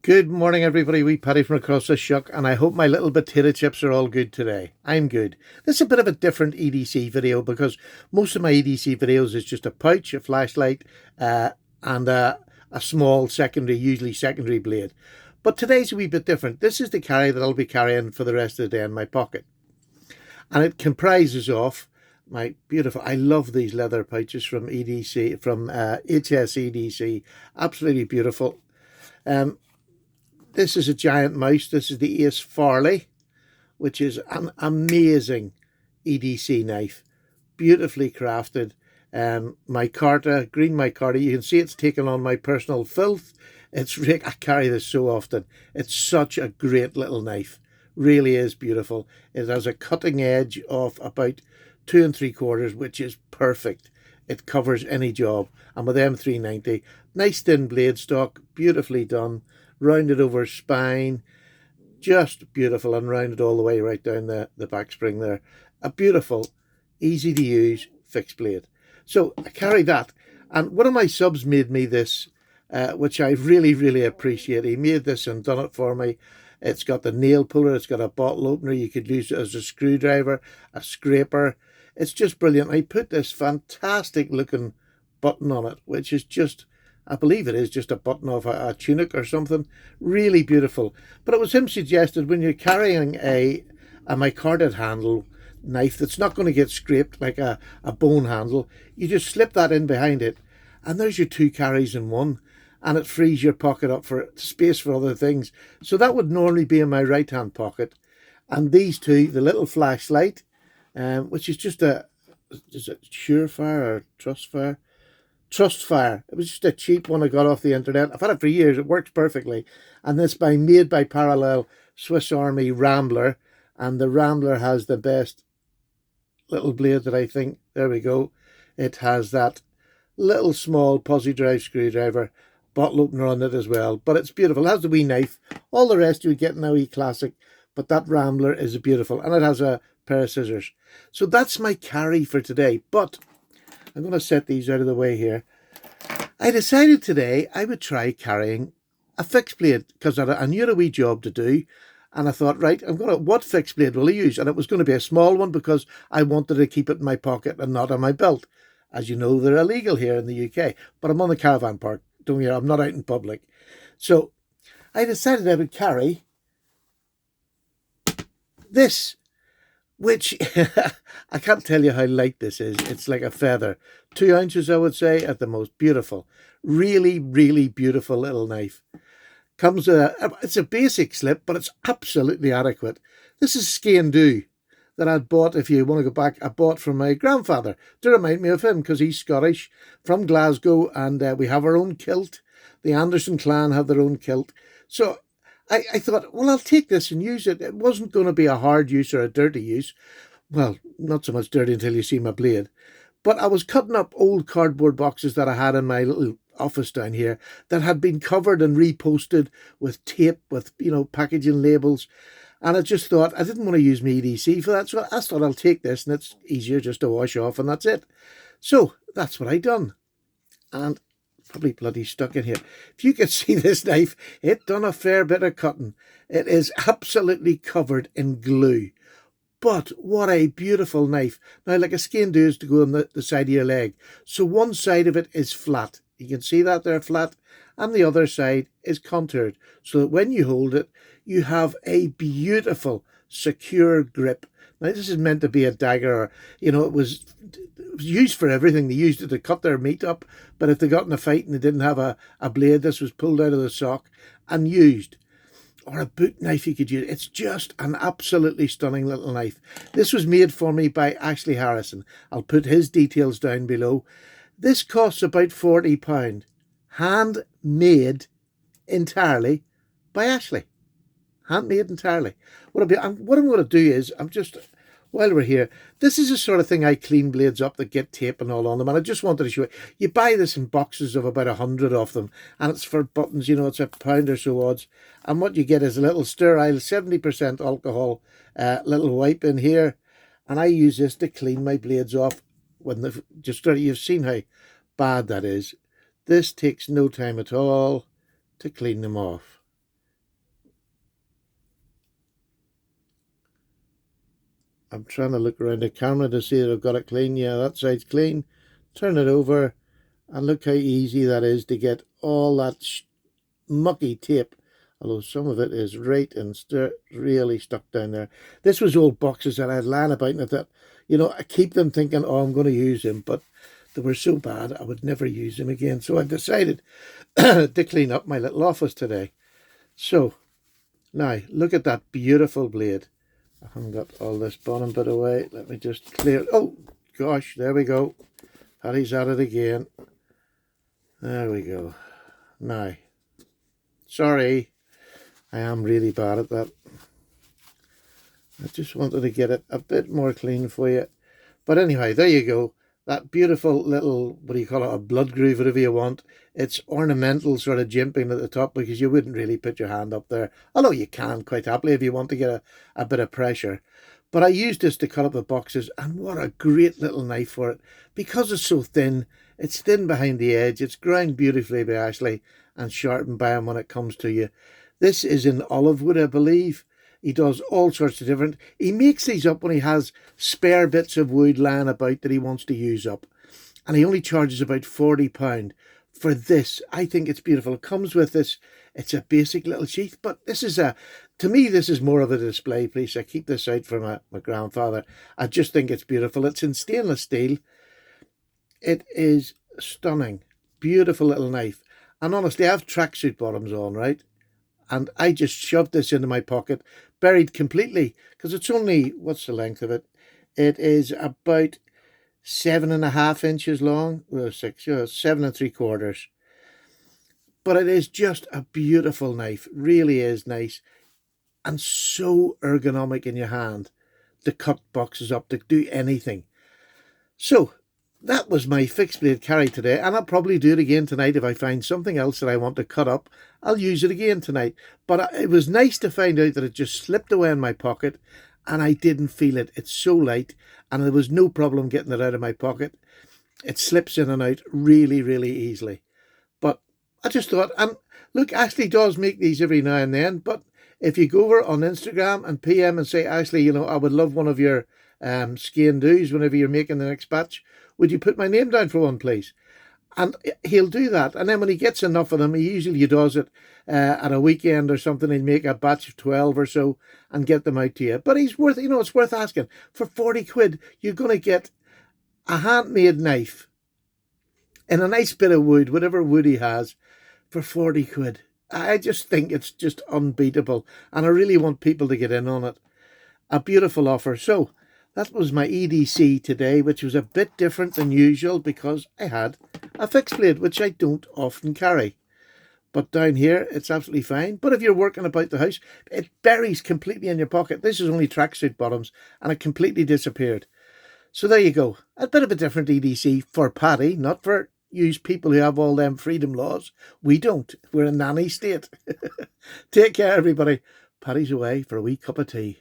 Good morning, everybody. Wee Paddy from across the shuck, and I hope my little potato chips are all good today. I'm good. This is a bit of a different EDC video because most of my EDC videos is just a pouch, a flashlight, and a small secondary, usually secondary blade. But today's a wee bit different. This is the carry that I'll be carrying for the rest of the day in my pocket. And it comprises of my beautiful, I love these leather pouches from EDC, from HS EDC. Absolutely beautiful. This is a giant mouse. This is the Ace Farley, which is an amazing EDC knife. Beautifully crafted. Micarta, green micarta. You can see it's taken on my personal filth. I carry this so often. It's such a great little knife. Really is beautiful. It has a cutting edge of about 2 3/4, which is perfect. It covers any job. And with M390, nice thin blade stock, beautifully done. Rounded over spine, just beautiful, and rounded all the way right down the back spring there. A beautiful, easy to use fixed blade. So I carry that, and one of my subs made me this, which I really appreciate. He made this and done it for me. It's got the nail puller, it's got a bottle opener, you could use it as a screwdriver, a scraper. It's just brilliant. I put this fantastic looking button on it, which is just, I believe it is just a button off a tunic or something. Really beautiful. But it was him suggested when you're carrying a micarta handle knife that's not going to get scraped like a bone handle, you just slip that in behind it, and there's your 2 carries in one, and it frees your pocket up for space for other things. So that would normally be in my right hand pocket. And these two, the little flashlight, which is just is it Surefire or Trustfire? Trustfire. It was just a cheap one I got off the internet. I've had it for years. It works perfectly. And this made by Parallel Swiss Army Rambler. And the Rambler has the best little blade that I think. There we go. It has that little small posi drive screwdriver, bottle opener on it as well. But it's beautiful. It has the wee knife. All the rest you would get in a wee classic. But that Rambler is beautiful. And it has a pair of scissors. So that's my carry for today. But I'm going to set these out of the way here. I decided today I would try carrying a fixed blade because I knew I had a wee job to do. And I thought, right, what fixed blade will I use? And it was going to be a small one because I wanted to keep it in my pocket and not on my belt. As you know, they're illegal here in the UK. But I'm on the caravan park. Don't worry, I'm not out in public. So I decided I would carry this, which I can't tell you how light this is. It's like a feather. 2 ounces, I would say, at the most. Beautiful. Really beautiful little knife. Comes it's a basic slip, but it's absolutely adequate. This is Skein Do that I'd bought, if you want to go back, I bought from my grandfather to remind me of him because he's Scottish, from Glasgow, and we have our own kilt. The Anderson clan have their own kilt. So I thought, well, I'll take this and use it. It wasn't going to be a hard use or a dirty use. Well, not so much dirty until you see my blade. But I was cutting up old cardboard boxes that I had in my little office down here that had been covered and reposted with tape, with, packaging labels. And I just thought, I didn't want to use my EDC for that. So I thought I'll take this and it's easier just to wash off and that's it. So that's what I done. And probably bloody stuck in here. If you could see this knife, it done a fair bit of cutting. It is absolutely covered in glue. But what a beautiful knife. Now, like a Skein Do is to go on the side of your leg. So one side of it is flat. You can see that there, flat. And the other side is contoured. So that when you hold it, you have a beautiful, secure grip. Now, this is meant to be a dagger, or, it was used for everything. They used it to cut their meat up, but if they got in a fight and they didn't have a blade, this was pulled out of the sock and used. Or a boot knife you could use. It's just an absolutely stunning little knife. This was made for me by Ashley Harrison. I'll put his details down below. This costs about £40. Handmade entirely by Ashley. Handmade entirely. What I'm going to do is, while we're here, this is the sort of thing I clean blades up that get tape and all on them, and I just wanted to show you. You buy this in boxes of about 100 of them, and it's for buttons, it's £1 or so odds, and what you get is a little sterile, 70% alcohol, little wipe in here, and I use this to clean my blades off when you've seen how bad that is. This takes no time at all to clean them off. I'm trying to look around the camera to see that I've got it clean. Yeah, that side's clean. Turn it over, and look how easy that is to get all that mucky tape, although some of it is right and really stuck down there. This was old boxes that I had lying about, and I thought, you know, I keep them thinking, oh, I'm going to use them, but they were so bad I would never use them again. So I decided to clean up my little office today. So now look at that beautiful blade. I haven't got all this bottom bit away. Let me just clear. Oh gosh, there we go. Paddy's at it again. There we go. Now, sorry, I am really bad at that. I just wanted to get it a bit more clean for you. But anyway, there you go. That beautiful little, what do you call it, a blood groove, whatever you want. It's ornamental sort of jimping at the top, because you wouldn't really put your hand up there. Although you can quite happily if you want to get a bit of pressure. But I used this to cut up the boxes, and what a great little knife for it. Because it's so thin, it's thin behind the edge. It's ground beautifully by Ashley and sharpened by him when it comes to you. This is in olive wood, I believe. He does all sorts of different... He makes these up when he has spare bits of wood lying about that he wants to use up. And he only charges about £40 for this. I think it's beautiful. It comes with this... It's a basic little sheath, but this is a... To me, this is more of a display piece. I keep this out for my grandfather. I just think it's beautiful. It's in stainless steel. It is stunning. Beautiful little knife. And honestly, I have tracksuit bottoms on, right? And I just shoved this into my pocket, buried completely, because it's only, what's the length of it? It is about 7.5 inches long. Well, 7 3/4. But it is just a beautiful knife. Really is nice. And so ergonomic in your hand to cut boxes up, to do anything. So that was my fixed blade carry today, and I'll probably do it again tonight. If I find something else that I want to cut up, I'll use it again tonight. But it was nice to find out that it just slipped away in my pocket and I didn't feel it. It's so light, and there was no problem getting it out of my pocket. It slips in and out really, really easily. But I just thought, and look, Ashley does make these every now and then, but if you go over on Instagram and PM and say, Ashley, you know, I would love one of your skein doos whenever you're making the next batch. Would you put my name down for one, please? And he'll do that. And then when he gets enough of them, he usually does it at a weekend or something. He'll make a batch of 12 or so and get them out to you. But he's worth, you know, it's worth asking. For 40 quid, you're going to get a handmade knife in a nice bit of wood, whatever wood he has, for 40 quid. I just think it's just unbeatable, and I really want people to get in on it. A beautiful offer. So that was my EDC today, which was a bit different than usual because I had a fixed blade, which I don't often carry. But down here, it's absolutely fine. But if you're working about the house, it buries completely in your pocket. This is only tracksuit bottoms, and it completely disappeared. So there you go. A bit of a different EDC for Paddy, not for use people who have all them freedom laws. We don't. We're a nanny state. Take care, everybody. Paddy's away for a wee cup of tea.